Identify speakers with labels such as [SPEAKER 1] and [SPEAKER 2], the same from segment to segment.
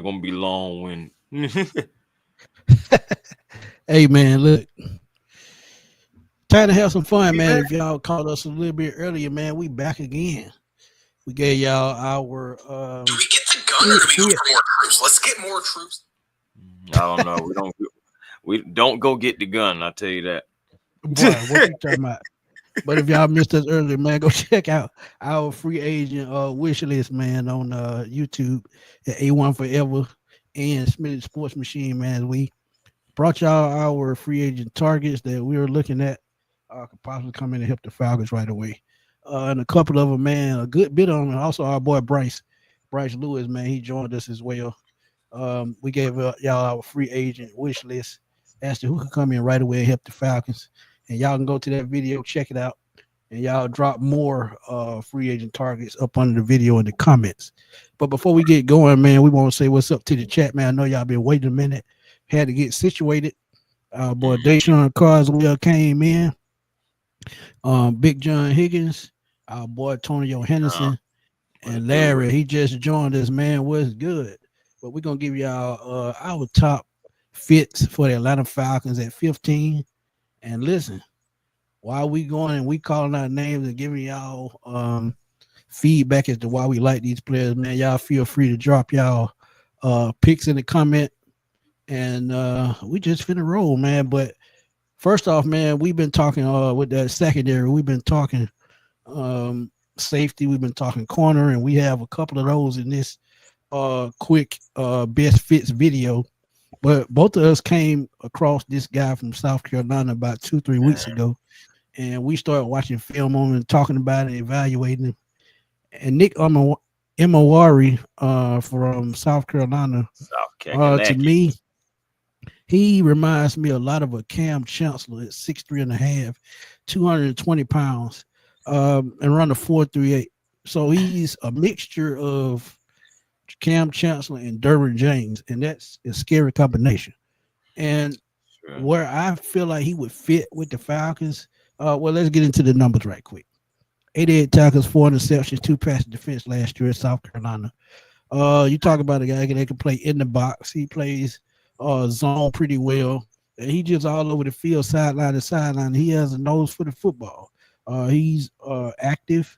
[SPEAKER 1] gonna be long when.
[SPEAKER 2] Hey man, look, time to have some fun,
[SPEAKER 3] We
[SPEAKER 2] man.
[SPEAKER 3] back.
[SPEAKER 2] If y'all called us a little bit earlier, man, we back again. We gave y'all our
[SPEAKER 3] Do we get the gun or do we go for more troops? Let's get more troops.
[SPEAKER 1] I don't know. We don't go get the gun. I'll tell you that.
[SPEAKER 2] boy. What you talking about? But if y'all missed us earlier, man, go check out our free agent wish list, man, on YouTube at A1 Forever and Smitty Sports Machine, man. We brought y'all our free agent targets that we were looking at. Could possibly come in and help the Falcons right away. And a couple of them, man, a good bit on them. Also, our boy Bryce Lewis, man, he joined us as well. We gave y'all our free agent wish list as to who could come in right away and help the Falcons. And y'all can go to that video, check it out, and y'all drop more free agent targets up under the video in the comments. But before we get going, man, we want to say what's up to the chat, man. I know y'all been waiting a minute, had to get situated. Our boy Deshaun Carswell came in. Big John Higgins, our boy Tonio Henderson, and Larry. He just joined us, man. What's good? But we're gonna give y'all our top fits for the Atlanta Falcons at 15. And listen, while we going and we calling out names and giving y'all feedback as to why we like these players, man, y'all feel free to drop y'all picks in the comment. And we just finna roll, man. But first off, man, we've been talking with that secondary. We've been talking safety. We've been talking corner, and we have a couple of those in this quick best fits video. But both of us came across this guy from South Carolina about 2-3 weeks ago, and we started watching film on him and talking about it, evaluating him. And Nick Imawari from South Carolina, to me, he reminds me a lot of a Cam Chancellor at 6'3.5", 220 pounds, and run a 4.38. So he's a mixture of Cam Chancellor and Derwin James, and that's a scary combination. And where I feel like he would fit with the Falcons, well, let's get into the numbers right quick. 88 tackles, 4 interceptions, 2 pass defense last year at South Carolina. You talk about a guy that can play in the box. He plays zone pretty well. And he just all over the field, sideline to sideline. He has a nose for the football. He's active.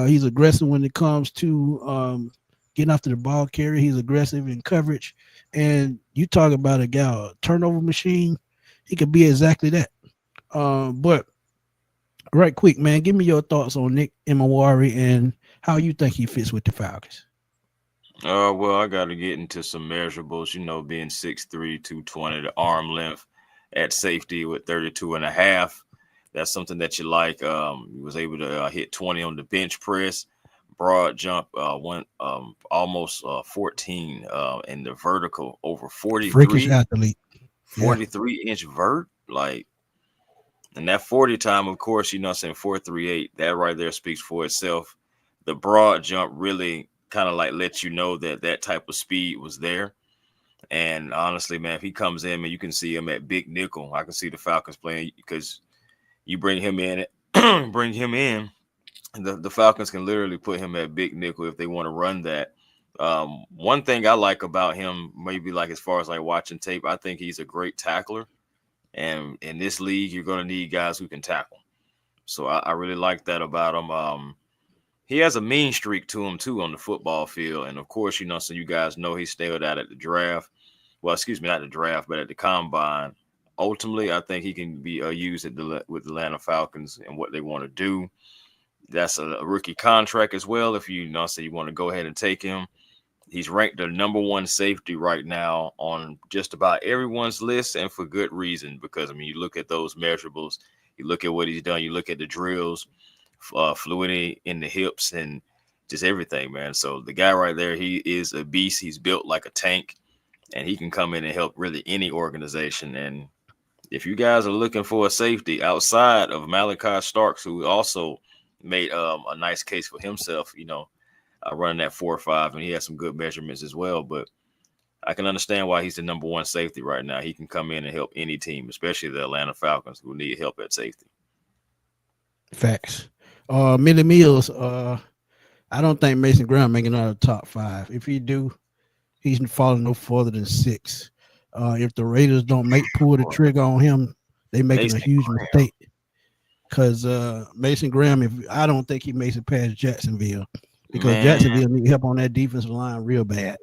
[SPEAKER 2] He's aggressive when it comes to getting after the ball carrier. He's aggressive in coverage. And you talk about a guy, a turnover machine. He could be exactly that. But right quick, man, give me your thoughts on Nick Imawari and how you think he fits with the Falcons.
[SPEAKER 1] Well, I got to get into some measurables, being 6'3", 220, the arm length at safety with 32 and a half. That's something that you like. He was able to hit 20 on the bench press. Broad jump went almost 14 in the vertical, over 43.
[SPEAKER 2] Freakish athlete.
[SPEAKER 1] 43-inch vert. And that 40 time, of course, saying 4.38, that right there speaks for itself. The broad jump really kind of lets you know that type of speed was there. And honestly, man, if he comes in, man, you can see him at big nickel. I can see the Falcons playing because you bring him in, the Falcons can literally put him at big nickel if they want to run that. One thing I like about him, maybe as far as watching tape, I think he's a great tackler. And in this league, you're going to need guys who can tackle. So I really like that about him. He has a mean streak to him, too, on the football field. And, of course, so you guys know he stayed out at the draft. Well, excuse me, not the draft, but at the combine. Ultimately, I think he can be used with the Atlanta Falcons and what they want to do. That's a rookie contract as well. If you want to go ahead and take him. He's ranked the number 1 safety right now on just about everyone's list, and for good reason, because, you look at those measurables, you look at what he's done, you look at the drills, fluidity in the hips, and just everything, man. So the guy right there, he is a beast. He's built like a tank, and he can come in and help really any organization. And if you guys are looking for a safety outside of Malachi Starks, who also made a nice case for himself, running that 4.5, and he has some good measurements as well. But I can understand why he's the number 1 safety right now. He can come in and help any team, especially the Atlanta Falcons, who need help at safety.
[SPEAKER 2] Facts. Millie Mills, I don't think Mason Graham making out of the top 5. If he do, he's falling no further than 6. If the Raiders don't pull the trigger on him, they making a
[SPEAKER 1] Mason
[SPEAKER 2] huge
[SPEAKER 1] Graham.
[SPEAKER 2] mistake. Because Mason Graham, I don't think he makes it past Jacksonville, because
[SPEAKER 1] Man,
[SPEAKER 2] Jacksonville need help on that defensive line real bad.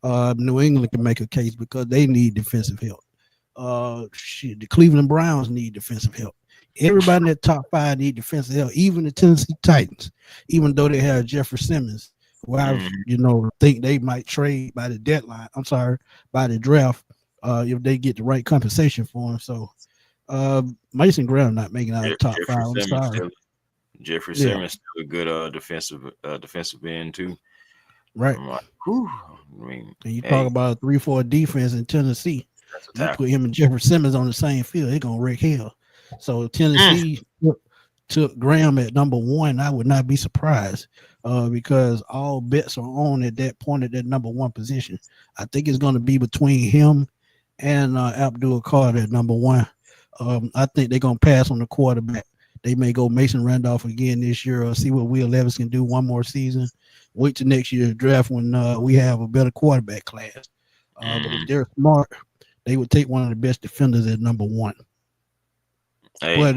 [SPEAKER 2] New England can make a case because they need defensive help. The Cleveland Browns need defensive help. Everybody in that top 5 need defensive help, even the Tennessee Titans, even though they have Jeffrey Simmons, who I think they might trade by the deadline. I'm sorry, by the draft, if they get the right compensation for him. So Mason Graham not making out of the top 5. I'm sorry.
[SPEAKER 1] Jeffrey Simmons still a good defensive end too.
[SPEAKER 2] Right.
[SPEAKER 1] I'm like, whew. I mean,
[SPEAKER 2] and you talk about a 3-4 defense in Tennessee. You put him and Jeffrey Simmons on the same field, they're gonna wreak hell. So Tennessee took Graham at number 1. I would not be surprised because all bets are on at that point at that number 1 position. I think it's going to be between him and Abdul Carter at number 1. I think they're going to pass on the quarterback. They may go Mason Randolph again this year, or see what Will Levis can do one more season. Wait till next year's draft when we have a better quarterback class. But if they're smart, they would take one of the best defenders at number 1.
[SPEAKER 1] Hey, but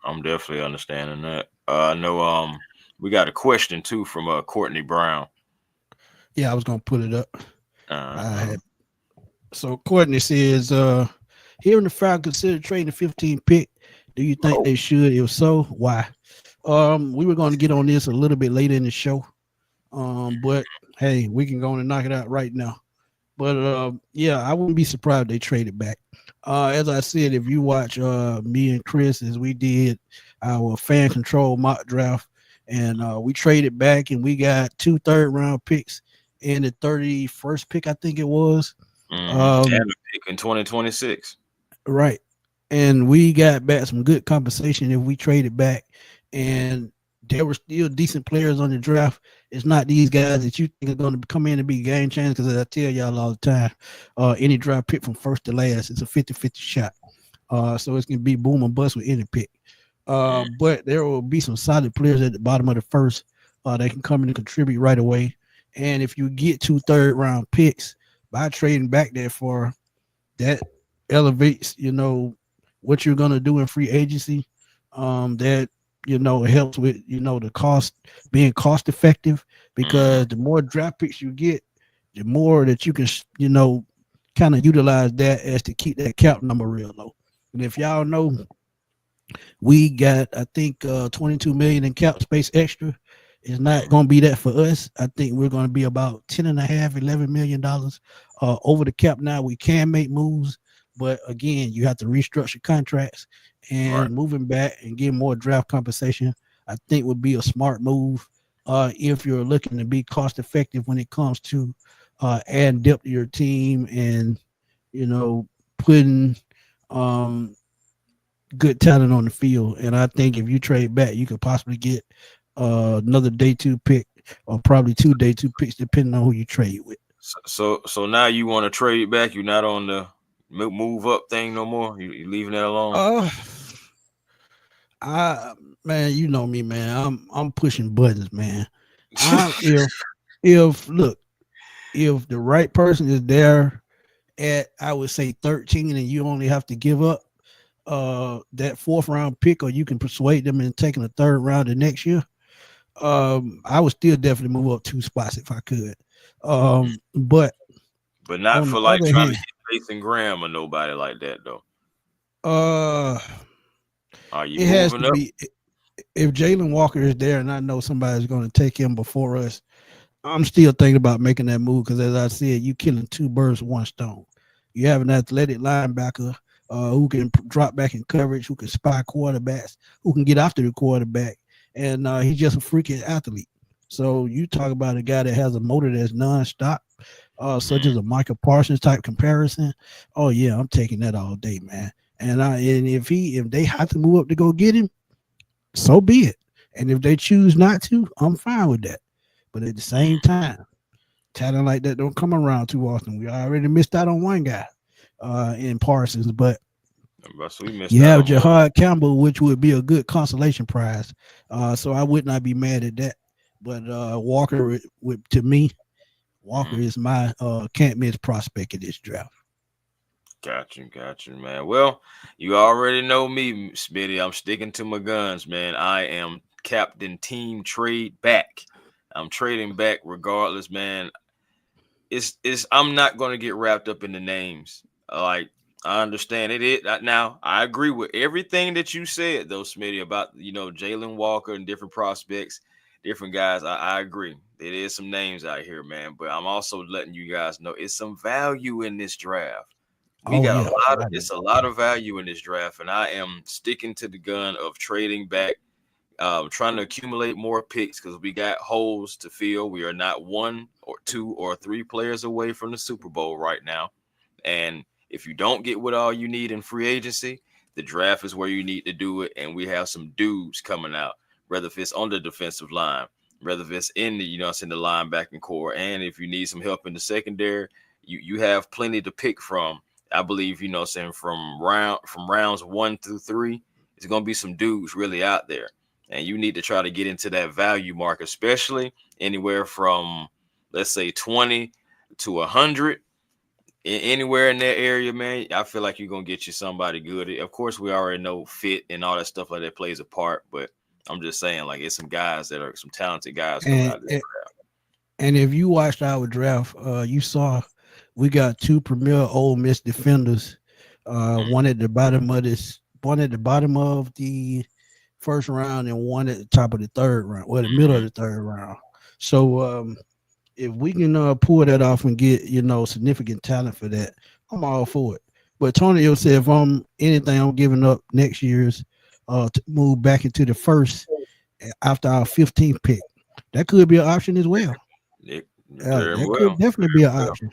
[SPEAKER 1] I'm definitely understanding that. I know we got a question too from Courtney Brown.
[SPEAKER 2] Yeah, I was gonna put it up. So Courtney says, hearing the Falcons consider trading the 15th pick, do you think they should? If so, why? We were going to get on this a little bit later in the show. But hey, we can go on and knock it out right now. But yeah, I wouldn't be surprised if they traded back. As I said, if you watch me and Chris as we did our fan control mock draft, and we traded back and we got 2 third-round picks and the 31st pick, I think it was.
[SPEAKER 1] And a pick in 2026.
[SPEAKER 2] Right. And we got back some good compensation if we traded back, and there were still decent players on the draft. It's not these guys that you think are going to come in and be game changers, because as I tell y'all all the time, any draft pick from first to last, it's a 50-50 shot. So it's going to be boom and bust with any pick. But there will be some solid players at the bottom of the first that can come in and contribute right away. And if you get 2 third-round picks by trading back there for that, elevates, what you're going to do in free agency. That helps with the cost, being cost effective, because the more draft picks you get, the more that you can kind of utilize that as to keep that cap number real low. And if y'all know, we got, I think, 22 million in cap space extra. It's not going to be that for us. I think we're going to be about $10.5-11 million over the cap. Now we can make moves, but again, you have to restructure contracts, and moving back and getting more draft compensation, I think would be a smart move if you're looking to be cost effective when it comes to adding depth to your team and putting good talent on the field. And I think if you trade back, you could possibly get another day 2 pick, or probably 2 day 2 picks, depending on who you trade with.
[SPEAKER 1] So now you want to trade back? You're not on the move up thing no more? You leaving that alone?
[SPEAKER 2] Man, you know me, man. I'm pushing buttons, man. If the right person is there at, I would say 13, and you only have to give up that 4th round pick, or you can persuade them into taking a 3rd round the next year, I would still definitely move up 2 spots if I could. But
[SPEAKER 1] not for like trying to get Mason Graham or nobody like that though. Are you
[SPEAKER 2] it
[SPEAKER 1] moving
[SPEAKER 2] has to
[SPEAKER 1] up?
[SPEAKER 2] be, if Jalen Walker is there and I know somebody's going to take him before us, I'm still thinking about making that move, because as I said, you killing 2 birds with 1 stone. You have an athletic linebacker who can drop back in coverage, who can spy quarterbacks, who can get after the quarterback, and he's just a freaking athlete. So you talk about a guy that has a motor that's nonstop, such as a Michael Parsons type comparison. Oh yeah, I'm taking that all day, man. And if they have to move up to go get him, so be it. And if they choose not to, I'm fine with that. But at the same time, talent like that don't come around too often. We already missed out on one guy in Parsons, but you have Jahad Campbell, which would be a good consolation prize. So I would not be mad at that. But Walker, to me, Walker is my can't miss prospect in this draft.
[SPEAKER 1] Got you, man. Well, you already know me, Smitty. I'm sticking to my guns, man. I am captain team trade back. I'm trading back regardless, man. It's I'm not gonna get wrapped up in the names. Like I understand it. Now I agree with everything that you said, though, Smitty, about Jalen Walker and different prospects, different guys. I agree. It is some names out here, man. But I'm also letting you guys know it's some value in this draft. We
[SPEAKER 2] Oh
[SPEAKER 1] got
[SPEAKER 2] yeah,
[SPEAKER 1] a lot of it's a lot of value in this draft, and I am sticking to the gun of trading back, trying to accumulate more picks because we got holes to fill. We are not 1 or 2 or 3 players away from the Super Bowl right now, and if you don't get what all you need in free agency, the draft is where you need to do it. And we have some dudes coming out, whether if it's on the defensive line, whether if it's in the it's in the linebacking core, and if you need some help in the secondary, you have plenty to pick from. I believe, saying from rounds 1 through 3, it's going to be some dudes really out there. And you need to try to get into that value mark, especially anywhere from, let's say, 20 to 100. Anywhere in that area, man, I feel like you're going to get you somebody good. Of course, we already know fit and all that stuff like that plays a part. But I'm just saying, like, it's some guys that are some talented guys coming out of this draft.
[SPEAKER 2] And if you watched our draft, you saw we got 2 premier Ole Miss defenders. One at the bottom of the first round, and one at the top of the third round, or the middle of the third round. So if we can pull that off and get significant talent for that, I'm all for it. But Tony said if I'm anything, I'm giving up next year's to move back into the first after our 15th pick. That could be an option as well. That could definitely be an option.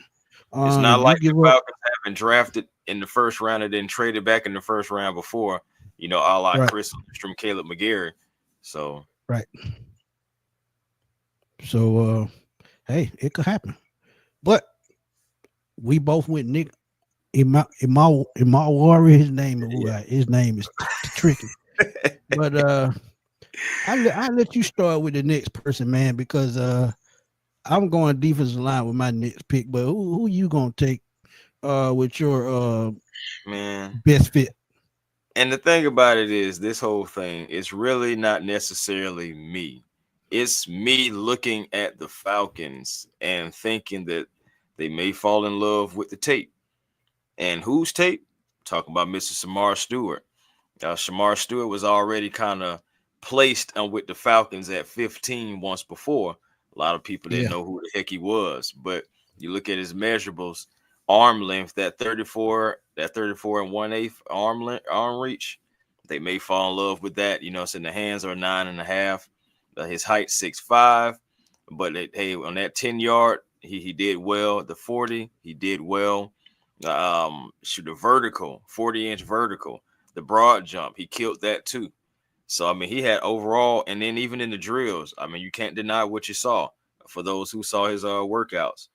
[SPEAKER 1] It's not like the Falcons haven't drafted in the first round and then traded back in the first round before, a la
[SPEAKER 2] right.
[SPEAKER 1] Chris Lindstrom, Caleb McGarry. So
[SPEAKER 2] right. So hey, it could happen. But we both went Nick Imawari. His name is tricky. But I let you start with the next person, man, because I'm going defensive line with my next pick. But who you gonna take with your best fit?
[SPEAKER 1] And the thing about it is, this whole thing is really not necessarily me. It's me looking at the Falcons and thinking that they may fall in love with the tape. And whose tape? Talking about Mr. Shamar Stewart. Shamar Stewart was already kind of placed with the Falcons at 15 once before. A lot of people didn't know who the heck he was. But you look at his measurables, arm length, that 34 and 1/8 arm reach. They may fall in love with that. It's in the hands are 9.5. His height 6'5", but on that 10-yard, he did well. The 40, he did well. Shoot a vertical, 40-inch vertical. The broad jump, he killed that too. So I mean, he had overall, and then even in the drills, I mean, you can't deny what you saw. For those who saw his workouts,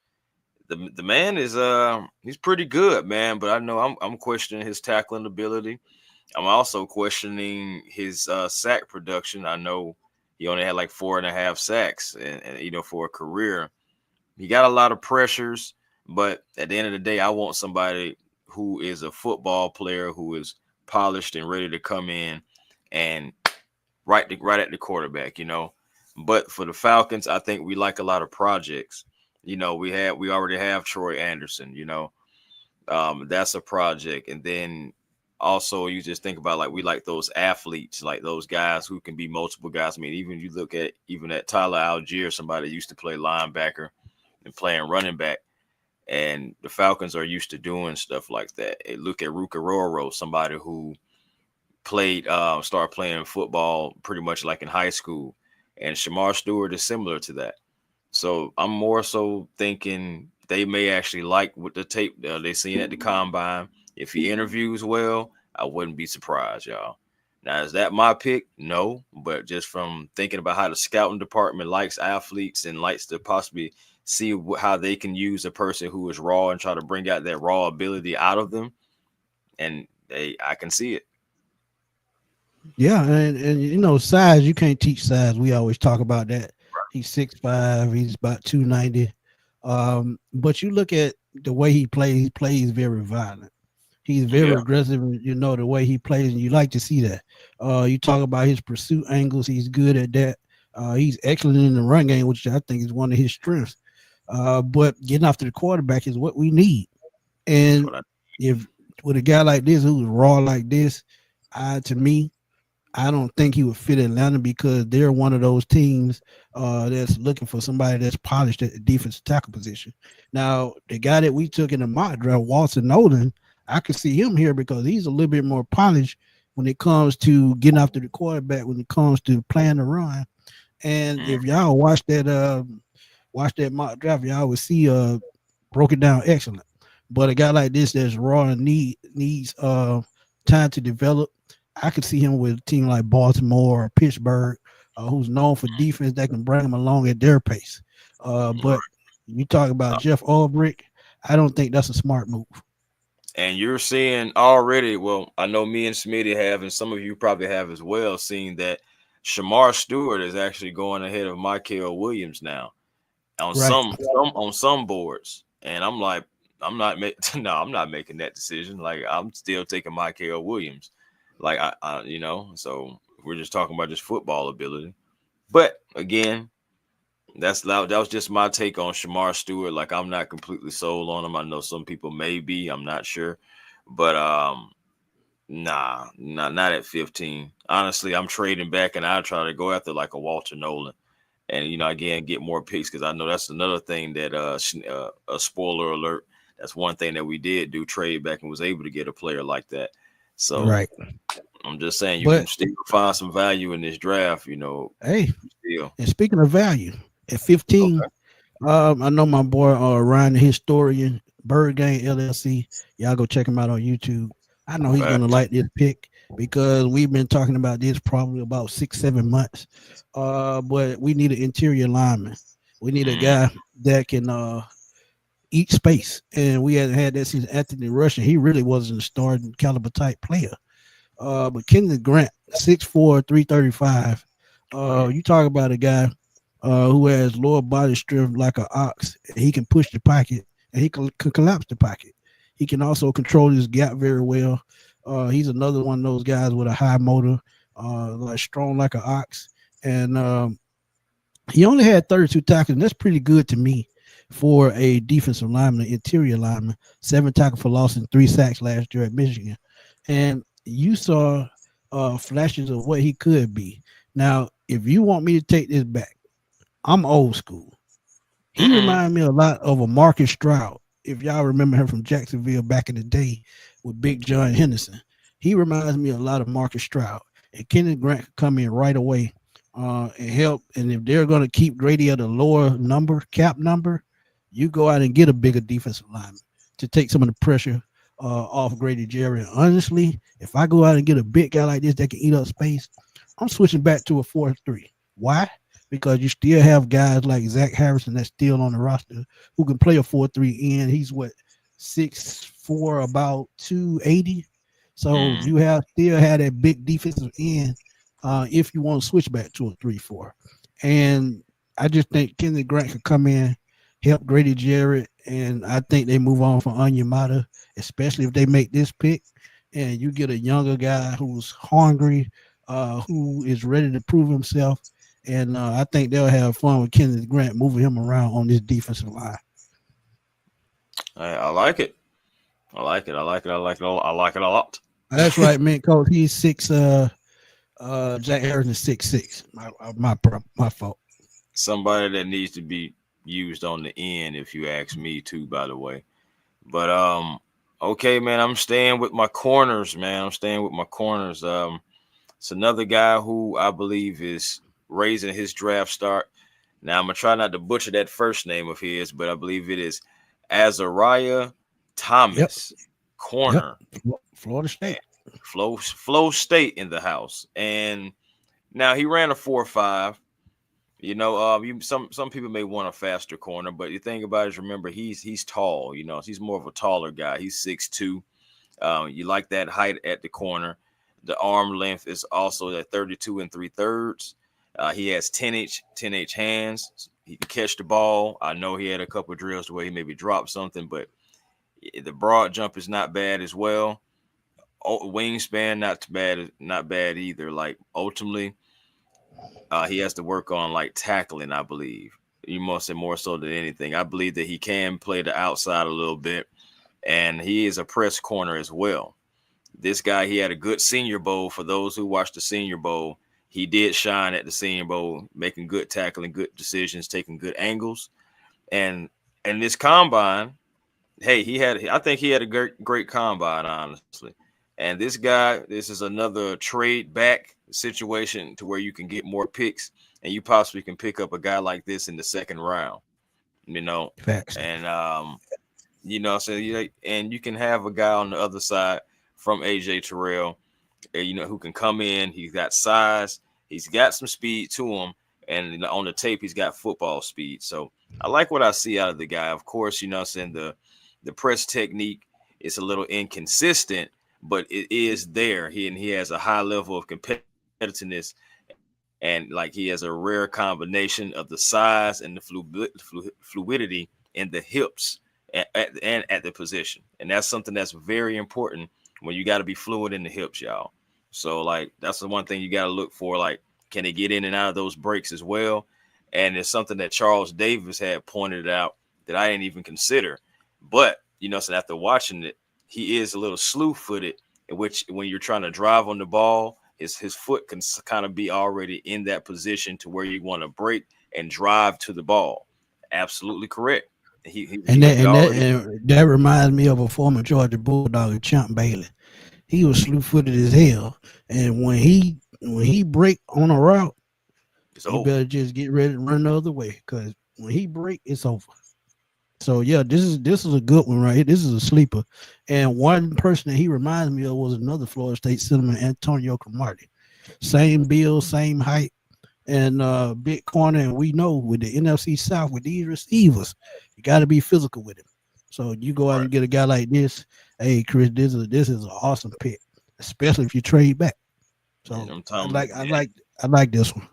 [SPEAKER 1] the man is he's pretty good, man. But I know I'm questioning his tackling ability. I'm also questioning his sack production. I know he only had like 4.5 sacks, and for a career, he got a lot of pressures. But at the end of the day, I want somebody who is a football player, who is polished and ready to come in and right at the quarterback. But for the Falcons, I think we like a lot of projects. We already have Troy Anderson. That's a project, and then also you just think about, like, we like those athletes, like those guys who can be multiple guys. I mean, even you look at Tyler Algier, somebody that used to play linebacker and playing running back, and the Falcons are used to doing stuff like that. And look at Ruka Roro, somebody who started playing football pretty much like in high school, and Shamar Stewart is similar to that. So I'm more so thinking they may actually like what the tape they seen at the combine. If he interviews well, I wouldn't be surprised, y'all. Now, is that my pick? No, but just from thinking about how the scouting department likes athletes and likes to possibly see how they can use a person who is raw and try to bring out that raw ability out of them, and I can see it.
[SPEAKER 2] Yeah, and size, you can't teach size. We always talk about that. He's 6'5", he's about 290. But you look at the way he plays very violent. He's very
[SPEAKER 1] Yeah.
[SPEAKER 2] aggressive, and you know the way he plays, and you like to see that. You talk about his pursuit angles; he's good at that. He's excellent in the run game, which I think is one of his strengths. But getting after the quarterback is what we need.
[SPEAKER 1] That's
[SPEAKER 2] And
[SPEAKER 1] what I.
[SPEAKER 2] if with a guy like this who's raw like this, to me, I don't think he would fit Atlanta because they're one of those teams that's looking for somebody that's polished at the defensive tackle position. Now, the guy that we took in the mock draft, Walter Nolan, I could see him here because he's a little bit more polished when it comes to getting after the quarterback, when it comes to playing the run. And
[SPEAKER 1] Mm.
[SPEAKER 2] if y'all watch that mock draft, y'all would see broke it down excellent. But a guy like this that's raw and needs time to develop, I could see him with a team like Baltimore or Pittsburgh, who's known for defense that can bring him along at their pace. But you talk about Jeff Ulbrich, I don't think that's a smart move.
[SPEAKER 1] And you're seeing already, well, I know me and Smitty have, and some of you probably have as well, seen that Shamar Stewart is actually going ahead of Michael Williams now on
[SPEAKER 2] Right.
[SPEAKER 1] some boards. And I'm like, no, I'm not making that decision. Like I'm still taking Michael Williams. Like so we're just talking about just football ability. But again, that was just my take on Shamar Stewart. Like I'm not completely sold on him. I know some people may be. I'm not sure, but not at 15. Honestly, I'm trading back, and I try to go after like a Walter Nolan, and again get more picks because I know that's another thing that a spoiler alert. That's one thing that we did do, trade back, and was able to get a player like that. So
[SPEAKER 2] Right.
[SPEAKER 1] I'm just saying you can
[SPEAKER 2] But
[SPEAKER 1] still find some value in this draft.
[SPEAKER 2] hey,
[SPEAKER 1] Still.
[SPEAKER 2] and speaking of value, at 15,
[SPEAKER 1] Okay.
[SPEAKER 2] I know my boy Ryan the Historian, Bird Gang LLC. Y'all go check him out on YouTube. I know he's gonna
[SPEAKER 1] Facts.
[SPEAKER 2] like this pick because we've been talking about this probably about 6-7 months. But we need an interior lineman. We need a
[SPEAKER 1] Mm,
[SPEAKER 2] guy that can eat space, and we hadn't had that since Anthony Rush. And he really wasn't a starting caliber type player. But Kenneth Grant, 6'4", 335.
[SPEAKER 1] right.
[SPEAKER 2] You talk about a guy who has lower body strength like an ox. And he can push the pocket and he can collapse the pocket. He can also control his gap very well. He's another one of those guys with a high motor, like strong like an ox. And he only had 32 tackles, and that's pretty good to me for a defensive lineman, an interior lineman. 7 tackles for loss and 3 sacks last year at Michigan. And you saw flashes of what he could be. Now, if you want me to take this back, I'm old school. He
[SPEAKER 1] Mm-mm.
[SPEAKER 2] reminded me a lot of a Marcus Stroud. If y'all remember him from Jacksonville back in the day with Big John Henderson, he reminds me a lot of Marcus Stroud. And Kenneth Grant could come in right away and help. And if they're going to keep Grady at a lower cap number, you go out and get a bigger defensive lineman to take some of the pressure off Grady Jerry. And honestly, if I go out and get a big guy like this that can eat up space, I'm switching back to a 4-3. Why? Because you still have guys like Zach Harrison that's still on the roster who can play a 4-3 end. He's what 6'4", about 280. So
[SPEAKER 1] Mm.
[SPEAKER 2] you have still had that big defensive end if you want to switch back to a 3-4. And I just think Kennedy Grant could come in, help Grady Jarrett, and I think they move on from Onyemata, especially if they make this pick and you get a younger guy who's hungry, who is ready to prove himself. And I think they'll have fun with Kenneth Grant moving him around on this defensive line.
[SPEAKER 1] I like it. I like it. I like it. I like it. I like it a lot.
[SPEAKER 2] That's right, man. Coach, he's 6. Jack Harrison is 6'6". My fault.
[SPEAKER 1] Somebody that needs to be used on the end, if you ask me, too. By the way, but okay, man. I'm staying with my corners, man. I'm staying with my corners. It's another guy who I believe is raising his draft start. Now I'm gonna try not to butcher that first name of his, but I believe it is Azariah
[SPEAKER 2] Yep.
[SPEAKER 1] Thomas,
[SPEAKER 2] Yep.
[SPEAKER 1] corner.
[SPEAKER 2] Florida State.
[SPEAKER 1] Flow State in the house, and now he ran a 4.5. Some people may want a faster corner, but the thing about it is, remember, he's tall. He's more of a taller guy. He's 6'2". You like that height at the corner. The arm length is also at 32 3/3. He has 10-inch hands. he can catch the ball. I know he had a couple of drills where he maybe dropped something, but the broad jump is not bad as well. Wingspan not bad either. Like ultimately, he has to work on like tackling, I believe. You must say more so than anything. I believe that he can play the outside a little bit, and he is a press corner as well. This guy, he had a good Senior Bowl. For those who watched the Senior Bowl, he did shine at the Senior Bowl, making good tackling, good decisions, taking good angles. And this combine, hey, I think he had a great combine, honestly. And this guy, this is another trade back situation to where you can get more picks, and you possibly can pick up a guy like this in the second round,
[SPEAKER 2] Facts.
[SPEAKER 1] And so and you can have a guy on the other side from AJ Terrell, who can come in. He's got size, he's got some speed to him, and on the tape, he's got football speed. So I like what I see out of the guy. Of course, the press technique is a little inconsistent, but it is there. He has a high level of competitiveness, and like he has a rare combination of the size and the fluidity in the hips and at the position, and that's something that's very important when you got to be fluid in the hips, y'all. So like that's the one thing you got to look for. Like, can he get in and out of those breaks as well? And it's something that Charles Davis had pointed out that I didn't even consider. But so after watching it, he is a little slew-footed, in which when you're trying to drive on the ball, his foot can kind of be already in that position to where you want to break and drive to the ball. Absolutely correct.
[SPEAKER 2] That reminds me of a former Georgia Bulldog, Champ Bailey. He was slew-footed as hell, and when he break on a route, you better just get ready to run the other way, because when he break, it's over. So yeah, this is a good one right here. This is a sleeper, and one person that he reminds me of was another Florida State Cinnamon, Antonio Cromartie. Same build, same height, and big corner. And we know with the NFC South, with these receivers, you got to be physical with him. So you go out and get a guy like this. Hey, Chris, this is an awesome pick, especially if you trade back. So I like this one.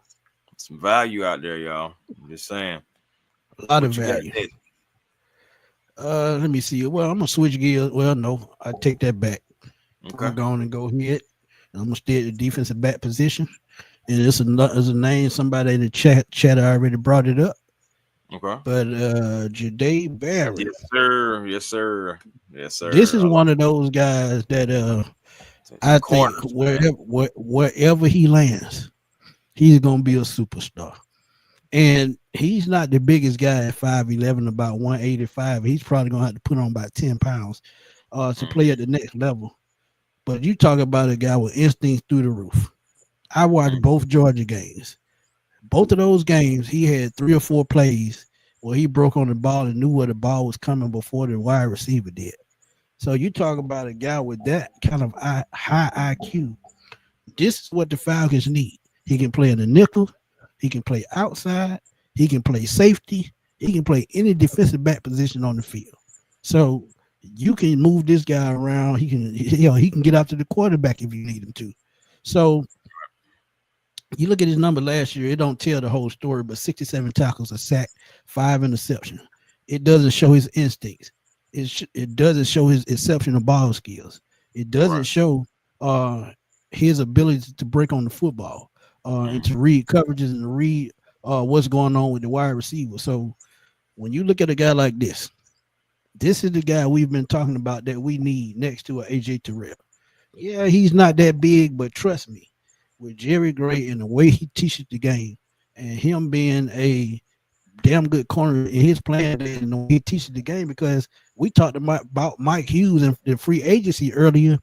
[SPEAKER 1] Some value out there, y'all. I'm just saying.
[SPEAKER 2] A lot of value. Let me see. Well, I'm gonna switch gears. Well, no, I take that back. Okay. I'm going and go ahead. I'm gonna stay at the defensive back position. And it's a name. Somebody in the chat already brought it up.
[SPEAKER 1] Okay.
[SPEAKER 2] But Jahdae Barrett.
[SPEAKER 1] Yes, sir.
[SPEAKER 2] This is one of those guys that I think wherever he lands, he's gonna be a superstar. And he's not the biggest guy at 5'11", about 185. He's probably gonna have to put on about 10 pounds to play at the next level. But you talk about a guy with instincts through the roof. I watched both Georgia games. Both of those games, he had 3 or 4 plays where he broke on the ball and knew where the ball was coming before the wide receiver did. So you talk about a guy with that kind of high IQ. This is what the Falcons need. He can play in the nickel. He can play outside. He can play safety. He can play any defensive back position on the field. So you can move this guy around. He can get out to the quarterback if you need him to. So you look at his number last year, it don't tell the whole story, but 67 tackles, a sack, 5 interceptions. It doesn't show his instincts. It doesn't show his exceptional ball skills. It doesn't show his ability to break on the football and to read coverages and to read what's going on with the wide receiver. So when you look at a guy like this is the guy we've been talking about that we need next to a AJ Terrell. Yeah, he's not that big, but trust me, with Jerry Gray and the way he teaches the game and him being a damn good corner in his plan and the way he teaches the game, because we talked about Mike Hughes and the free agency earlier.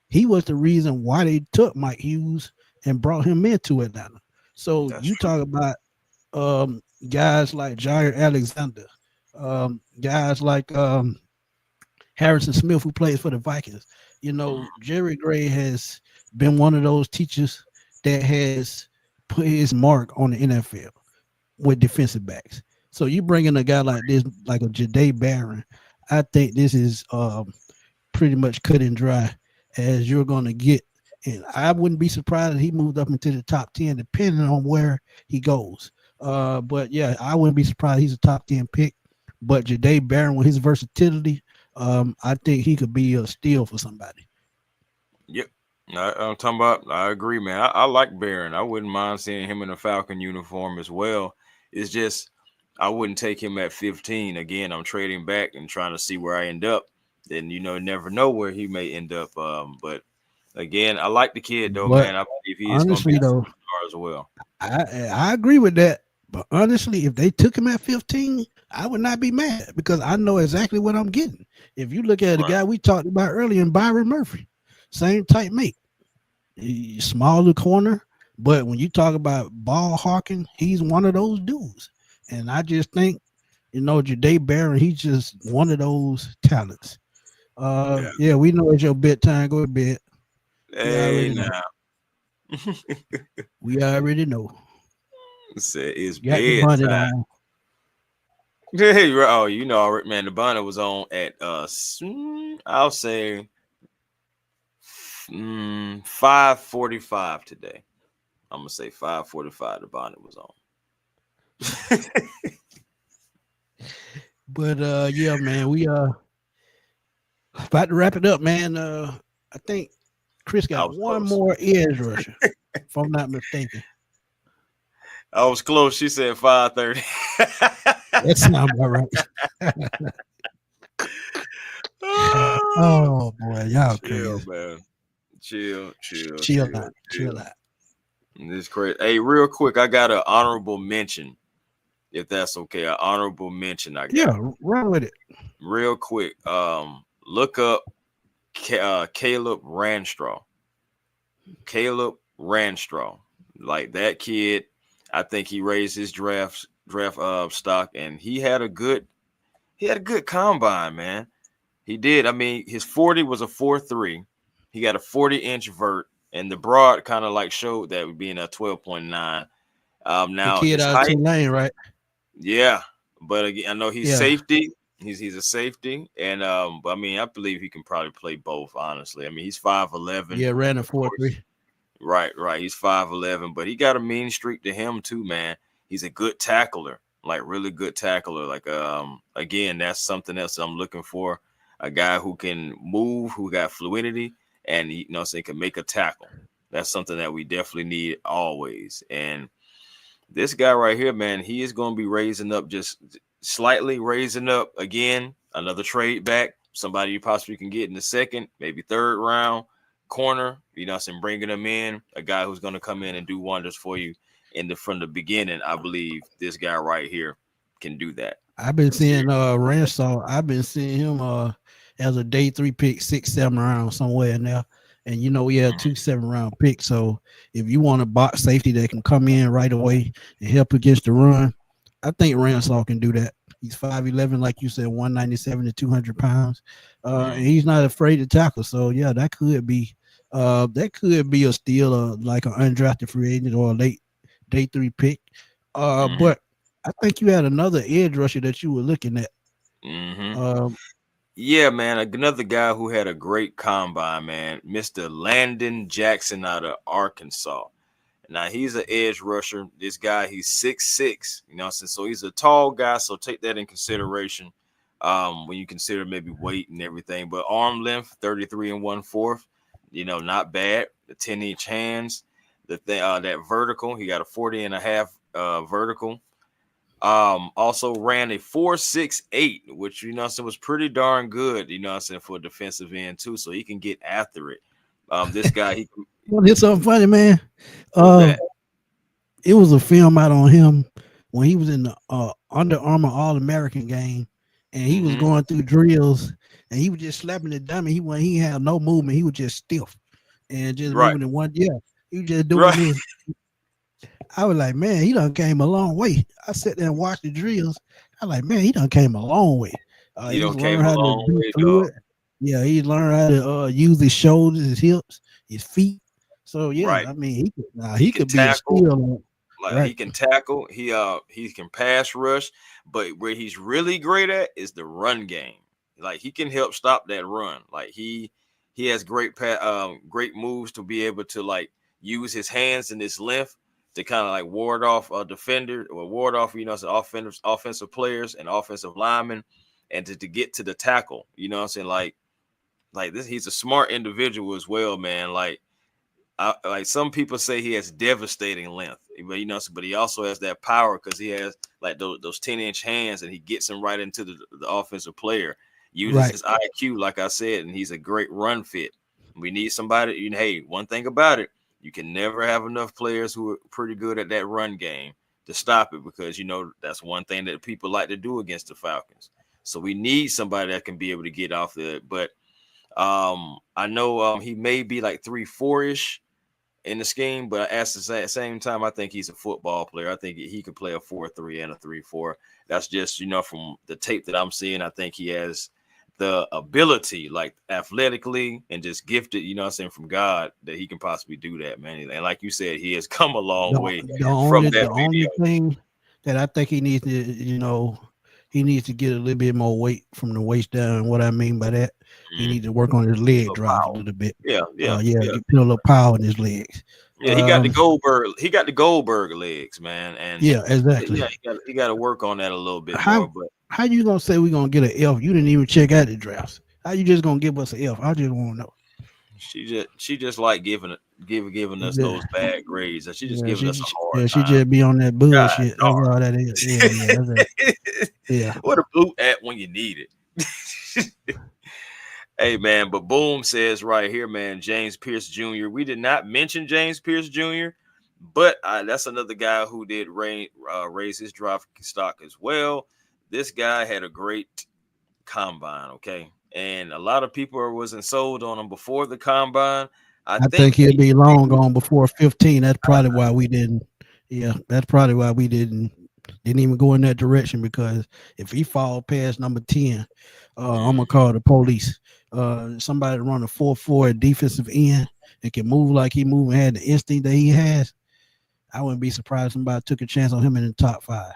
[SPEAKER 2] He was the reason why they took Mike Hughes and brought him into Atlanta. So you talk about guys like Jair Alexander, guys like Harrison Smith, who plays for the Vikings. Jerry Gray has been one of those teachers that has put his mark on the NFL with defensive backs. So you bring in a guy like this, like a Jahdae Barrett, I think this is pretty much cut and dry as you're going to get. And I wouldn't be surprised if he moved up into the top 10, depending on where he goes. But yeah, I wouldn't be surprised he's a top 10 pick. But Jadae Barron with his versatility, I think he could be a steal for somebody.
[SPEAKER 1] Yep. I'm talking about. I agree, man. I like Barron. I wouldn't mind seeing him in a Falcon uniform as well. It's just I wouldn't take him at 15. Again, I'm trading back and trying to see where I end up. Then never know where he may end up. But again, I like the kid though,
[SPEAKER 2] But
[SPEAKER 1] man. I believe he is going to be
[SPEAKER 2] honestly,
[SPEAKER 1] a
[SPEAKER 2] though,
[SPEAKER 1] superstar as well.
[SPEAKER 2] I agree with that. But honestly, if they took him at 15, I would not be mad because I know exactly what I'm getting. If you look at the
[SPEAKER 1] Right.
[SPEAKER 2] guy we talked about earlier, in Byron Murphy, same type mate, smaller corner. But when you talk about ball hawking, he's one of those dudes. And I just think, Jadae Barron, he's just one of those talents.
[SPEAKER 1] Yeah.
[SPEAKER 2] Yeah, we know it's your bedtime. Go to bed. We
[SPEAKER 1] Hey,
[SPEAKER 2] already know.
[SPEAKER 1] now.
[SPEAKER 2] We already know.
[SPEAKER 1] Said it's
[SPEAKER 2] Got the bonnet
[SPEAKER 1] bedtime.
[SPEAKER 2] on.
[SPEAKER 1] Hey, oh, already, man. The bonnet was on at I'll say 5:45 today. I'm gonna say 5:45. The bonnet was on.
[SPEAKER 2] But yeah, man, we about to wrap it up, man. I think Chris
[SPEAKER 1] I
[SPEAKER 2] got
[SPEAKER 1] was
[SPEAKER 2] one
[SPEAKER 1] close.
[SPEAKER 2] more edge rusher, if I'm not mistaken.
[SPEAKER 1] I was close. She said 5:30.
[SPEAKER 2] That sounds about right. Oh boy, y'all
[SPEAKER 1] Chill,
[SPEAKER 2] crazy.
[SPEAKER 1] man. Chill.
[SPEAKER 2] Chill out.
[SPEAKER 1] This crazy. Hey, real quick, I got an honorable mention, if that's okay. An honorable mention I got.
[SPEAKER 2] Yeah, run with it.
[SPEAKER 1] Real quick. Look up Caleb Ranstraw. Caleb Ranstraw. Like that kid, I think he raised his draft stock, and he had a good combine, man. He did. I mean, his 40 was a 4.3. He got a 40-inch vert, and the broad kind of like showed that would be in a 12.9.
[SPEAKER 2] The
[SPEAKER 1] Now
[SPEAKER 2] kid
[SPEAKER 1] his
[SPEAKER 2] out of
[SPEAKER 1] height,
[SPEAKER 2] Tulane, right?
[SPEAKER 1] yeah, but again, I know he's
[SPEAKER 2] Yeah,
[SPEAKER 1] safety. He's a safety, and but I mean, I believe he can probably play both. Honestly, I mean, he's 5'11",
[SPEAKER 2] yeah, ran a
[SPEAKER 1] of course.
[SPEAKER 2] 4.3.
[SPEAKER 1] Right. He's 5'11", but he got a mean streak to him too, man. He's a good tackler, like really good tackler. Like again, that's something else I'm looking for. A guy who can move, who got fluidity, and so he can make a tackle. That's something that we definitely need always. And this guy right here, man, he is going to be raising up, just slightly raising up again. Another trade back, somebody you possibly can get in the second, maybe third round corner. Bringing him in, a guy who's going to come in and do wonders for you from the beginning. I believe this guy right here can do that.
[SPEAKER 2] I've been seeing Ransaw. I've been seeing him as a day 3 pick, 6, 7 rounds somewhere in there. And we had 2 7 round picks. So if you want a box safety that can come in right away and help against the run, I think Ransaw can do that. He's 5'11", like you said, 197 to 200 pounds. And he's not afraid to tackle. So yeah, that could be a steal, like an undrafted free agent or a late day 3 pick. But I think you had another edge rusher that you were looking at.
[SPEAKER 1] Yeah, man. Another guy who had a great combine, man, Mr. Landon Jackson out of Arkansas. Now he's an edge rusher. This guy, he's 6'6", so he's a tall guy. So take that in consideration when you consider maybe weight and everything. But arm length, 33 1/4, not bad. The 10-inch hands, that vertical, he got a 40.5 vertical. Also ran a 4.68, which was pretty darn good, for a defensive end too. So he can get after it. This guy, he
[SPEAKER 2] Well, it's something funny, man.
[SPEAKER 1] what's that?
[SPEAKER 2] It was a film out on him when he was in the Under Armour All American game, and he was going through drills, and he was just slapping the dummy. He had no movement. He was just stiff and just
[SPEAKER 1] Right.
[SPEAKER 2] moving in one. Yeah, he was just doing
[SPEAKER 1] Right.
[SPEAKER 2] this. I was like, man, he done came a long way. I sat there and watched the drills. I like, man, he done came a long way.
[SPEAKER 1] He
[SPEAKER 2] He's
[SPEAKER 1] don't came
[SPEAKER 2] learned
[SPEAKER 1] a
[SPEAKER 2] how to
[SPEAKER 1] long
[SPEAKER 2] be
[SPEAKER 1] way,
[SPEAKER 2] fluid.
[SPEAKER 1] dog.
[SPEAKER 2] Yeah, he learned how to use his shoulders, his hips, his feet. So yeah,
[SPEAKER 1] Right.
[SPEAKER 2] I mean,
[SPEAKER 1] He
[SPEAKER 2] he
[SPEAKER 1] can
[SPEAKER 2] could be a
[SPEAKER 1] tackle.
[SPEAKER 2] steal.
[SPEAKER 1] Like
[SPEAKER 2] Right.
[SPEAKER 1] he can tackle, he can pass rush, but where he's really great at is the run game. Like he can help stop that run. Like he has great moves to be able to like use his hands and his length to kind of like ward off a defender or ward off, some offensive players and offensive linemen, and to get to the tackle. You know what I'm saying? Like this, he's a smart individual as well, man. Like some people say he has devastating length, but but he also has that power because he has like those 10-inch hands, and he gets him right into the offensive player. Uses his IQ, like I said, and he's a great run fit. We need somebody. Hey, one thing about it, you can never have enough players who are pretty good at that run game to stop it, because that's one thing that people like to do against the Falcons. So we need somebody that can be able to get off there. But I know he may be like 3-4-ish in the scheme, but at the same time, I think he's a football player. I think he could play a 4-3 and a 3-4. That's just, from the tape that I'm seeing, I think he has the ability, like athletically and just gifted, from God, that he can possibly do that, man. And like you said, he has come a long way from that
[SPEAKER 2] the only thing that I think he needs to, he needs to get a little bit more weight from the waist down. And what I mean by that, he needs to work on his leg drive a little bit.
[SPEAKER 1] Yeah.
[SPEAKER 2] Put a little power in his legs.
[SPEAKER 1] Yeah, he got the Goldberg. He got the Goldberg legs, man. And
[SPEAKER 2] exactly.
[SPEAKER 1] Yeah, he got to work on that a little bit more. But
[SPEAKER 2] how you gonna say we're gonna get an F? You didn't even check out the drafts. How you just gonna give us an F? I just want to know.
[SPEAKER 1] She just like giving us those bad grades. She just giving us a hard time.
[SPEAKER 2] She just be on that bullshit. That's all that is. Yeah.
[SPEAKER 1] What a blue at when you need it. Hey, man, but Boom says right here, man, James Pierce Jr. We did not mention James Pierce Jr., but that's another guy who did raise his draft stock as well. This guy had a great combine, okay? And a lot of people wasn't sold on him before the combine. I think
[SPEAKER 2] he'll be long gone before 15. That's probably why we didn't. Yeah, that's probably why we didn't even go in that direction, because if he fall past number 10, I'm gonna call the police. Somebody run a 4-4 defensive end and can move like he move and had the instinct that he has. I wouldn't be surprised if somebody took a chance on him in the top 5.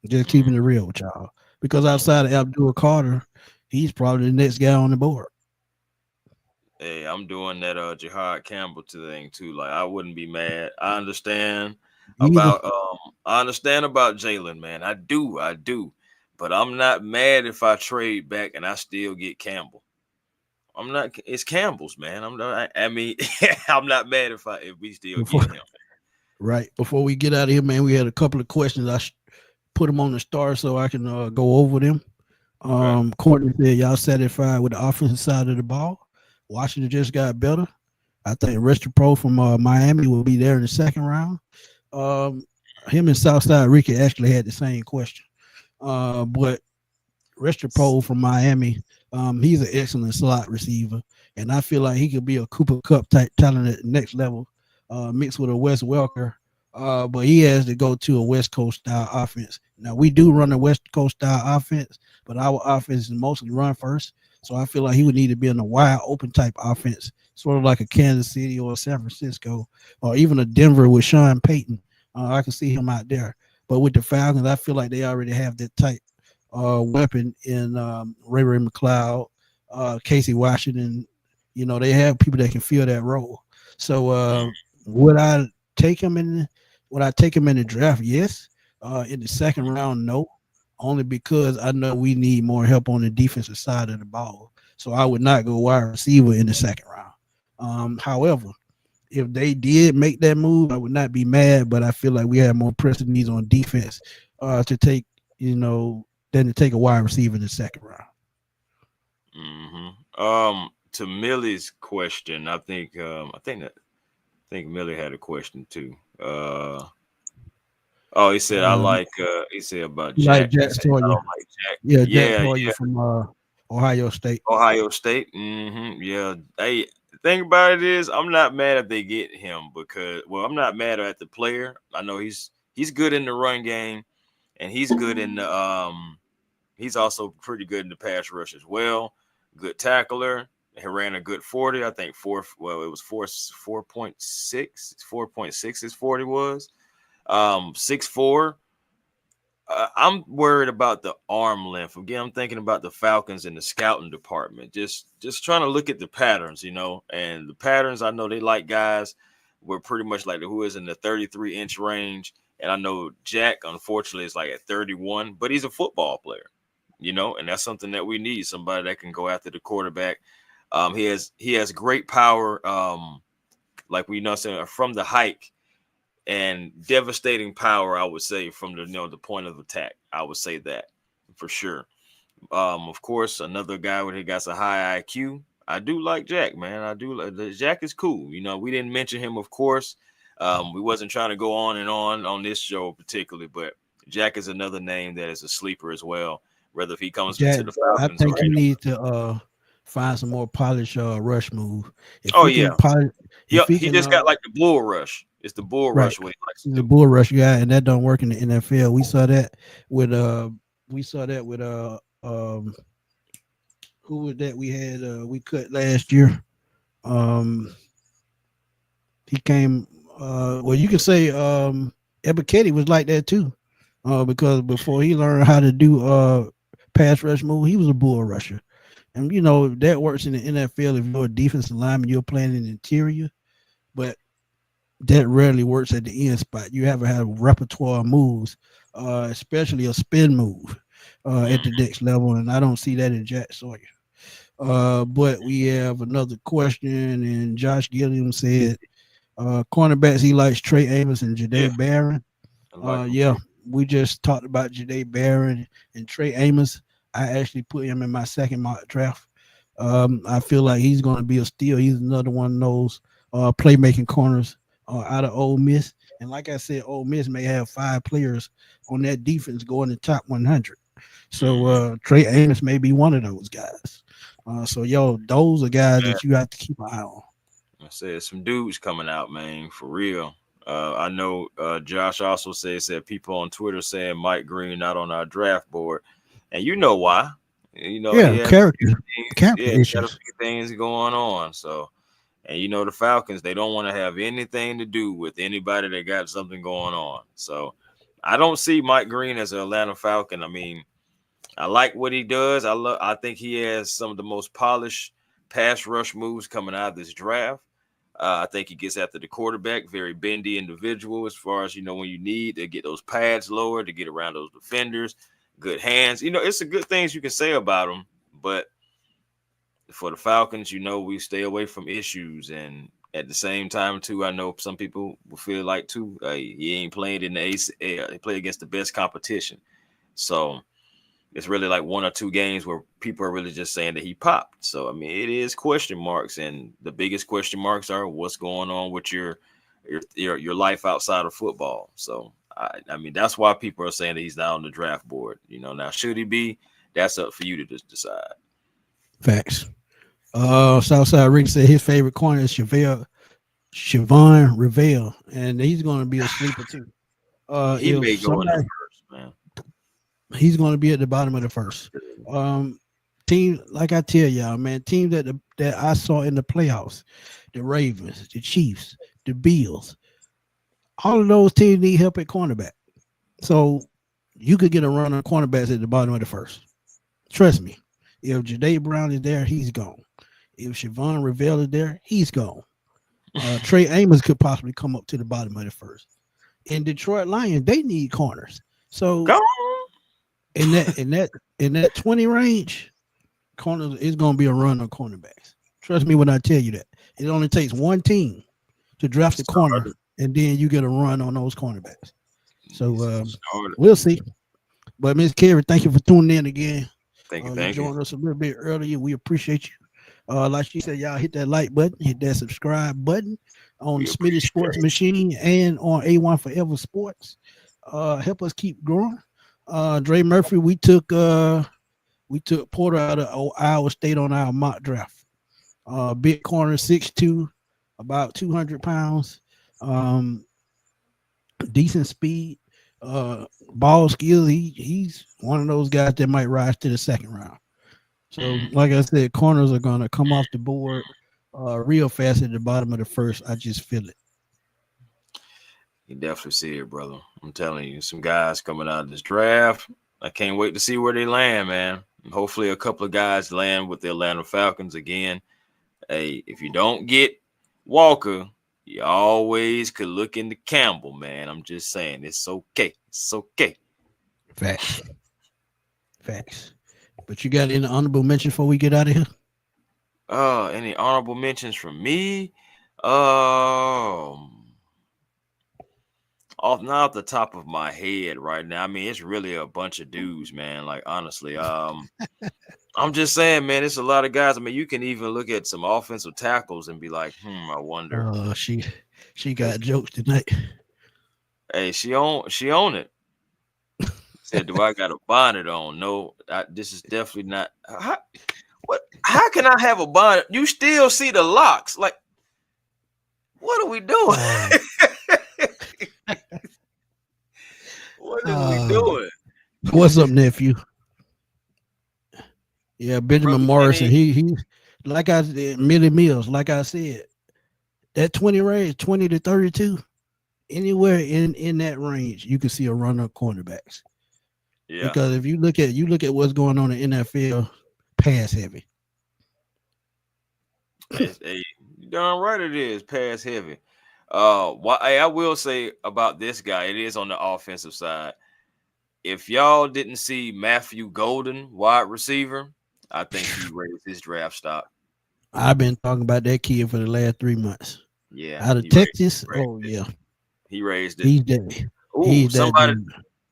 [SPEAKER 2] Just keeping it real with y'all, because outside of Abdul Carter, he's probably the next guy on the board.
[SPEAKER 1] Hey, I'm doing that Jihad Campbell thing too. Like, I wouldn't be mad. I understand about Jalen, man. I do. But I'm not mad if I trade back and I still get Campbell. I'm not. It's Campbell's, man. I'm not. I mean, I'm not mad if we still get him.
[SPEAKER 2] Right. Before we get out of here, man, we had a couple of questions. I put them on the star so I can go over them. Courtney said, y'all satisfied with the offensive side of the ball? Washington just got better. I think Restrepo from Miami will be there in the second round. Him and Southside Ricky actually had the same question. But Restrepo from Miami, he's an excellent slot receiver, and I feel like he could be a Cooper Kupp type talent at the next level, mixed with a Wes Welker. But he has to go to a West Coast style offense. Now, we do run a West Coast style offense, but our offense is mostly run first. So I feel like he would need to be in a wide open type offense, sort of like a Kansas City or a San Francisco, or even a Denver with Sean Payton. I can see him out there. But with the Falcons, I feel like they already have that type weapon in Ray McLeod, Casey Washington. They have people that can fill that role. So would I take him in the draft? Yes. In the second round, no. Only because I know we need more help on the defensive side of the ball. So I would not go wide receiver in the second round. However, if they did make that move, I would not be mad, but I feel like we have more pressing needs on defense to take, than to take a wide receiver in the second round.
[SPEAKER 1] To Millie's question, I think Millie had a question too. He said he said about Jack.
[SPEAKER 2] Like Jack Sawyer.
[SPEAKER 1] Like Jack.
[SPEAKER 2] Jack Sawyer from Ohio State.
[SPEAKER 1] Yeah. Hey, the thing about it is, I'm not mad if they get him because, I'm not mad at the player. I know he's good in the run game, and he's good in the he's also pretty good in the pass rush as well. Good tackler. He ran a good 40. I think it was 4.6. 4.6 his 40 was. 6'4". I'm worried about the arm length. Again, I'm thinking about the Falcons and the scouting department. Just trying to look at the patterns, and the patterns. I know they like guys we're pretty much like who is in the 33-inch range. And I know Jack, unfortunately, is like at 31, but he's a football player, and that's something that we need, somebody that can go after the quarterback. He has great power, like we saying from the hike, and devastating power, I would say, from the point of attack. I would say that for sure. Of course, another guy who got a high IQ. I do like Jack, man. I do. Jack is cool. We didn't mention him, of course. We wasn't trying to go on and on this show particularly, but Jack is another name that is a sleeper as well. Whether if he comes
[SPEAKER 2] Jack,
[SPEAKER 1] to the Falcons,
[SPEAKER 2] I think you need to find some more polished rush move. If
[SPEAKER 1] oh
[SPEAKER 2] he
[SPEAKER 1] yeah,
[SPEAKER 2] can polish, if he
[SPEAKER 1] he
[SPEAKER 2] can,
[SPEAKER 1] just got like the bull rush. It's the bull
[SPEAKER 2] right,
[SPEAKER 1] rush what he likes to
[SPEAKER 2] the
[SPEAKER 1] do.
[SPEAKER 2] bull rush guy, and that don't work in the NFL. We saw that with who was that we had we cut last year. Um, he came. Well, you can say Ebiketie was like that too, because before he learned how to do pass rush move, he was a bull rusher, and that works in the NFL if you're a defensive lineman, you're playing in the interior, but that rarely works at the end spot. You have to have repertoire moves, especially a spin move at the next level, and I don't see that in Jack Sawyer. But we have another question, and Josh Gilliam said, cornerbacks he likes Trey Amos and Jahdae Barron. We just talked about Jahdae Barron and Trey Amos. I actually put him in my second mock draft. I feel like he's going to be a steal. He's another one of those playmaking corners out of Ole Miss. And like I said, Ole Miss may have 5 players on that defense going to top 100. So Trey Amos may be one of those guys. So those are guys that you have to keep an eye on.
[SPEAKER 1] I said some dudes coming out, man, for real. I know Josh also said people on Twitter saying Mike Green not on our draft board, and you know why. He
[SPEAKER 2] character
[SPEAKER 1] issues.
[SPEAKER 2] Got
[SPEAKER 1] a few things going on. So, and the Falcons, they don't want to have anything to do with anybody that got something going on. So, I don't see Mike Green as an Atlanta Falcon. I mean, I like what he does. I think he has some of the most polished pass rush moves coming out of this draft. I think he gets after the quarterback, very bendy individual as far as, when you need to get those pads lower to get around those defenders, good hands. It's a good things you can say about him, but for the Falcons, we stay away from issues. And at the same time, too, I know some people will feel like, too, he ain't playing in the ACL. He played against the best competition. So it's really like 1 or 2 games where people are really just saying that he popped. So, I mean, it is question marks. And the biggest question marks are what's going on with your life outside of football. So, I mean, that's why people are saying that he's not on the draft board. Now, should he be? That's up for you to just decide.
[SPEAKER 2] Facts. Southside Rick said his favorite corner is Siobhan Rivera, and he's going to be a sleeper too.
[SPEAKER 1] He may go in the first, man.
[SPEAKER 2] He's going to be at the bottom of the first. Team, like I tell y'all, man, teams that I saw in the playoffs, the Ravens, the Chiefs, the Bills, all of those teams need help at cornerback. So you could get a run on cornerbacks at the bottom of the first. Trust me. If Jahdae Brown is there, he's gone. If Siobhan Rivera is there, he's gone. Trey Amos could possibly come up to the bottom of the first. In Detroit Lions, they need corners. So in that 20 range, corners is going to be a run on cornerbacks. Trust me when I tell you that. It only takes one team to draft the corner, and then you get a run on those cornerbacks. So we'll see. But Ms. Carey, thank you for tuning in again.
[SPEAKER 1] Thank you.
[SPEAKER 2] You joined us a little bit earlier. We appreciate you. Like she said, y'all hit that like button, hit that subscribe button on the Smitty Sports Machine and on A1 Forever Sports. Help us keep growing. Dre Murphy, we took Porter out of Iowa State on our mock draft. Big corner, 6'2", about 200 pounds. Decent speed. Ball skills. He's one of those guys that might rise to the second round. So, like I said, corners are gonna come off the board real fast at the bottom of the first. I just feel it.
[SPEAKER 1] You definitely see it, brother. I'm telling you, some guys coming out of this draft. I can't wait to see where they land, man. And hopefully, a couple of guys land with the Atlanta Falcons again. Hey, if you don't get Walker, You always could look into Campbell, man. I'm just saying, it's okay. It's okay.
[SPEAKER 2] Facts. Facts. But you got any honorable mention before we get out of here?
[SPEAKER 1] Any honorable mentions from me? Um, off the top of my head right now. I mean, it's really a bunch of dudes, man. Like honestly, I'm just saying, man, it's a lot of guys. I mean, you can even look at some offensive tackles and be like, I wonder.
[SPEAKER 2] She got jokes tonight.
[SPEAKER 1] Hey, she on it. Said, do I got a bonnet on? No, this is definitely not. How can I have a bonnet? You still see the locks. Like, what are we doing? What are we doing?
[SPEAKER 2] What's up, nephew? Yeah, Benjamin Morrison. He like I said, Millie Mills, like I said, that 20 range, 20 to 32, anywhere in that range, you can see a runner cornerbacks. Yeah. Because if you look at what's going on in NFL, pass heavy.
[SPEAKER 1] Hey, darn right it is pass heavy. I will say about this guy, it is on the offensive side. If y'all didn't see Matthew Golden, wide receiver, I think he raised his draft stock.
[SPEAKER 2] I've been talking about that kid for the last 3 months.
[SPEAKER 1] Yeah,
[SPEAKER 2] out of Texas.
[SPEAKER 1] He raised it.
[SPEAKER 2] He's dead.
[SPEAKER 1] Ooh, somebody.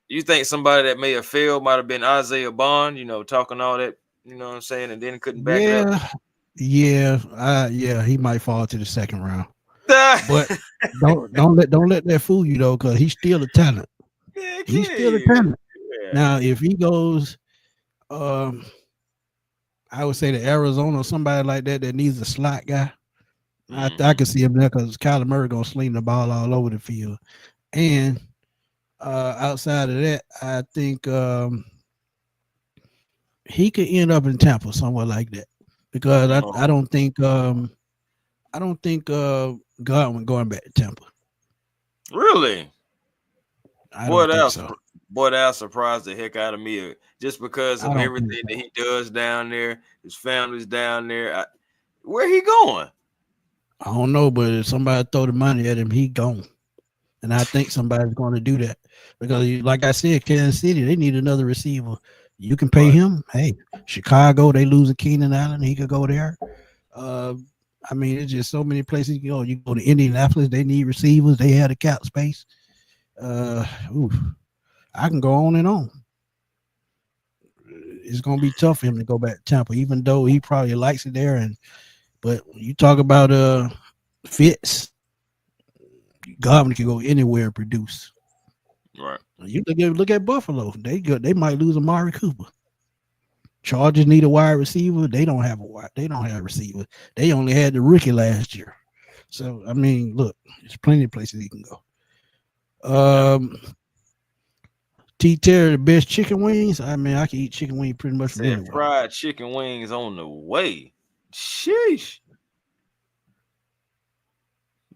[SPEAKER 1] You think somebody that may have failed might have been Isaiah Bond? Talking all that. You know what I'm saying, and then couldn't back it up.
[SPEAKER 2] Yeah, he might fall to the second round. But don't let that fool you though, because he's still a talent. Yeah, he's still a talent. Yeah. Now, if he goes, I would say to Arizona or somebody like that needs a slot guy. I can see him there because Kyler Murray gonna sling the ball all over the field. And outside of that, I think he could end up in Tampa somewhere like that. Because I don't think Godwin going back to Tampa.
[SPEAKER 1] Really?
[SPEAKER 2] Boy,
[SPEAKER 1] that surprised the heck out of me. Just because of everything that he does down there, his family's down there. Where he going?
[SPEAKER 2] I don't know, but if somebody throw the money at him, he gone. And I think somebody's going to do that because, like I said, Kansas City, they need another receiver. You can pay him. Hey, Chicago, they lose a Keenan Allen, he could go there. I mean, it's just so many places you can go. You go to Indianapolis, they need receivers. They had a cap space. I can go on and on. It's going to be tough for him to go back to Tampa, even though he probably likes it there. But you talk about fits, Godwin can go anywhere and produce.
[SPEAKER 1] Right.
[SPEAKER 2] You look at Buffalo. They might lose Amari Cooper. Chargers need a wide receiver. They don't have a receiver. They only had the rookie last year. So I mean, look, there's plenty of places he can go. T Terry, the best chicken wings. I mean, I can eat chicken wings pretty much from anywhere.
[SPEAKER 1] Fried chicken wings on the way. Sheesh.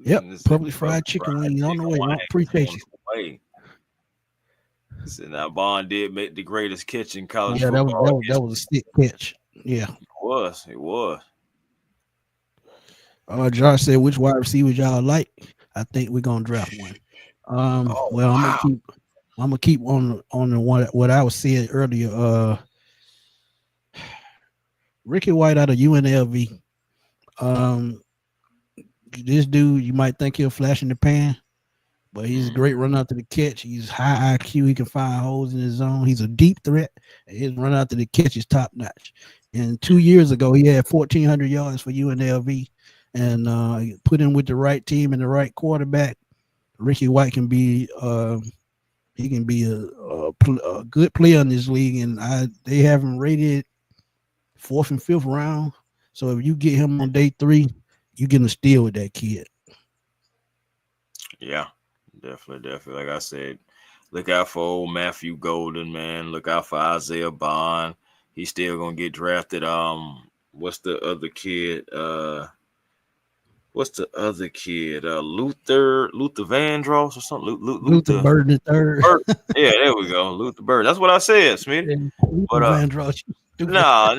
[SPEAKER 2] Yep, public fried chicken wings on the way. I appreciate you.
[SPEAKER 1] So now Bond did make the greatest catch in college
[SPEAKER 2] football. That was a stick catch. Yeah,
[SPEAKER 1] it was.
[SPEAKER 2] Josh said, "Which wide receivers y'all like?" I think we're gonna draft one. I'm gonna keep on the one what I was saying earlier. Ricky White out of UNLV. This dude, you might think he'll flash in the pan, but he's a great run out to the catch. He's high IQ. He can find holes in his zone. He's a deep threat. His run out to the catch is top notch. And 2 years ago, he had 1,400 yards for UNLV, and put him with the right team and the right quarterback. Ricky White can be a good player in this league, and they have him rated 4th and 5th round. So if you get him on day 3, you getting a steal with that kid.
[SPEAKER 1] Yeah, definitely. Like I said, look out for old Matthew Golden, man. Look out for Isaiah Bond. He's still gonna get drafted. What's the other kid? Luther Vandross or something?
[SPEAKER 2] Luther Bird the third.
[SPEAKER 1] Yeah, there we go. Luther Bird. That's what I said, Smitty. But
[SPEAKER 2] Vandross.
[SPEAKER 1] No,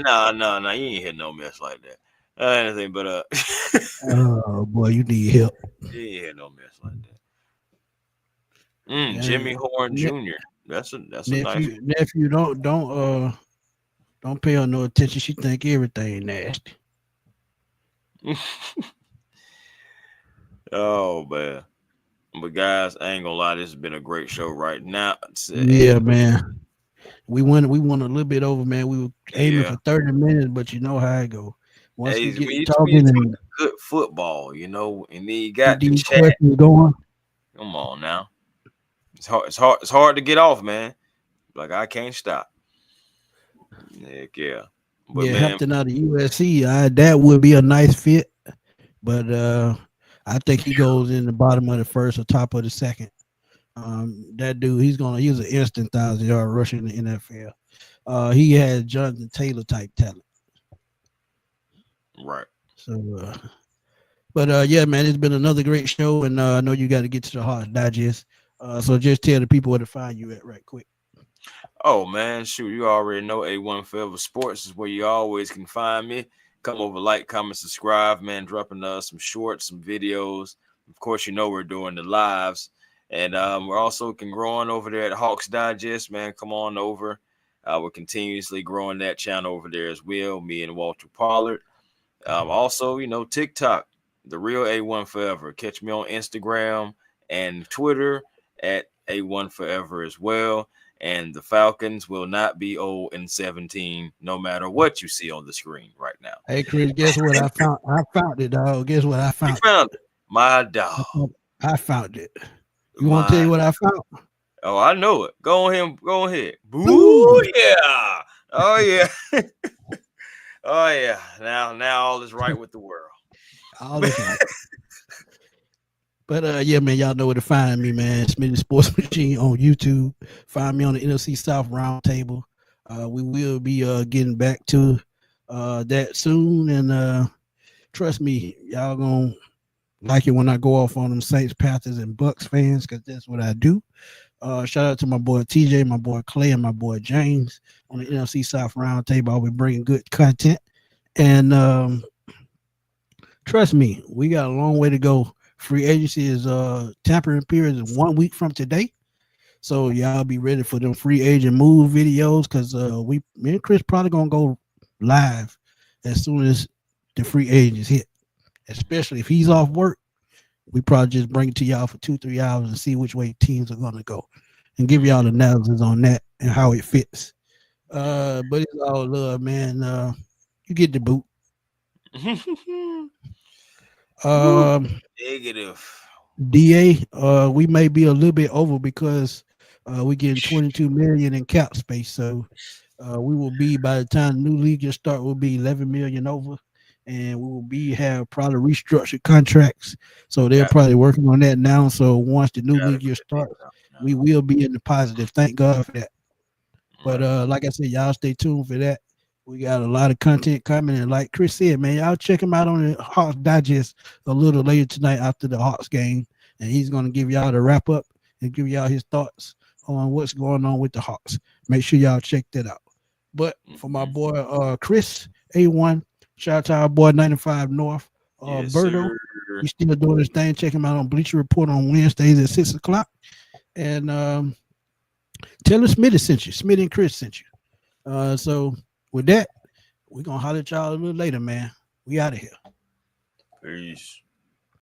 [SPEAKER 1] you ain't hit no mess like that. Anything but
[SPEAKER 2] Oh boy, you need help.
[SPEAKER 1] yeah, no mess like that.
[SPEAKER 2] And
[SPEAKER 1] Jimmy Horn
[SPEAKER 2] ne-
[SPEAKER 1] Jr. That's a nice
[SPEAKER 2] nephew, don't pay her no attention. She think everything nasty.
[SPEAKER 1] one. Oh man. But guys, I ain't gonna lie, this has been a great show right now.
[SPEAKER 2] Yeah, man. We went a little bit over, man. We were aiming
[SPEAKER 1] Yeah.
[SPEAKER 2] for 30 minutes, but you know how it go. Once we
[SPEAKER 1] Hey,
[SPEAKER 2] get to
[SPEAKER 1] we
[SPEAKER 2] talking
[SPEAKER 1] need to
[SPEAKER 2] and
[SPEAKER 1] good football, and then you
[SPEAKER 2] get
[SPEAKER 1] got the
[SPEAKER 2] these
[SPEAKER 1] chat.
[SPEAKER 2] questions going,
[SPEAKER 1] Come on now. It's hard to get off, man. Like I can't stop. Heck yeah. But
[SPEAKER 2] yeah,
[SPEAKER 1] man,
[SPEAKER 2] Hampton out of USC, that would be a nice fit. But I think he goes in the bottom of the first or top of the second. That dude, he's an instant 1,000-yard rusher in the NFL. He has Jonathan Taylor type talent.
[SPEAKER 1] right.
[SPEAKER 2] So, but yeah, man, it's been another great show, and I know you got to get to the Hawks Digest. So just tell the people where to find you at, right quick.
[SPEAKER 1] Oh man, shoot, you already know A1 Forever Sports is where you always can find me. Come over, like, comment, subscribe, man. Dropping some shorts, some videos. Of course, we're doing the lives, and we're also can grow on over there at Hawks Digest, man. Come on over. We're continuously growing that channel over there as well. Me and Walter Pollard. Also, TikTok, the real A1 Forever. Catch me on Instagram and Twitter at A1 Forever as well. And the Falcons will not be 0-17, no matter what you see on the screen right now.
[SPEAKER 2] Hey, Chris, guess what I found? I found it, dog. Guess what I
[SPEAKER 1] You
[SPEAKER 2] found?
[SPEAKER 1] found it, my dog.
[SPEAKER 2] I found it. You want to tell
[SPEAKER 1] My,
[SPEAKER 2] you what I found?
[SPEAKER 1] oh, I know it. Go on, go ahead. Boo,
[SPEAKER 2] Ooh,
[SPEAKER 1] yeah. Oh yeah. Oh yeah. Now all is right with the world.
[SPEAKER 2] all is right. But yeah, man, y'all know where to find me, man. Smitty Sports Machine on YouTube. Find me on the NFC South Roundtable. We will be getting back to that soon, and trust me, y'all gonna like it when I go off on them Saints, Panthers, and Bucks fans, because that's what I do. Shout out to my boy TJ, my boy Clay, and my boy James on the NFC South Roundtable. I'll be bringing good content, and trust me, we got a long way to go. Free agency is tampering period is 1 week from today. So y'all be ready for them free agent move videos, because me and Chris probably gonna go live as soon as the free agents hit. Especially if he's off work, we probably just bring it to y'all for 2-3 hours and see which way teams are gonna go, and give y'all the analysis on that and how it fits. But it's all love, man. You get the boot.
[SPEAKER 1] Negative.
[SPEAKER 2] DA, we may be a little bit over because we getting 22 million in cap space. So we will be, by the time the new league just start, we'll be 11 million over, and we will have probably restructured contracts. So they're probably working on that now. So once the new league year starts, we will be in the positive. Thank God for that. But like I said, y'all stay tuned for that. We got a lot of content coming, and like Chris said, man, y'all check him out on the Hawks Digest a little later tonight after the Hawks game, and he's gonna give y'all the wrap up and give y'all his thoughts on what's going on with the Hawks. Make sure y'all check that out. But for my boy Chris A1, shout out to our boy 95 North,
[SPEAKER 1] Yes,
[SPEAKER 2] Berto.
[SPEAKER 1] sir.
[SPEAKER 2] He's still doing his thing. Check him out on Bleacher Report on Wednesdays at 6 o'clock. And tell us Smitty sent you. Smitty and Chris sent you. So with that, we're gonna holler at y'all a little later, man. We out of here.
[SPEAKER 1] Peace.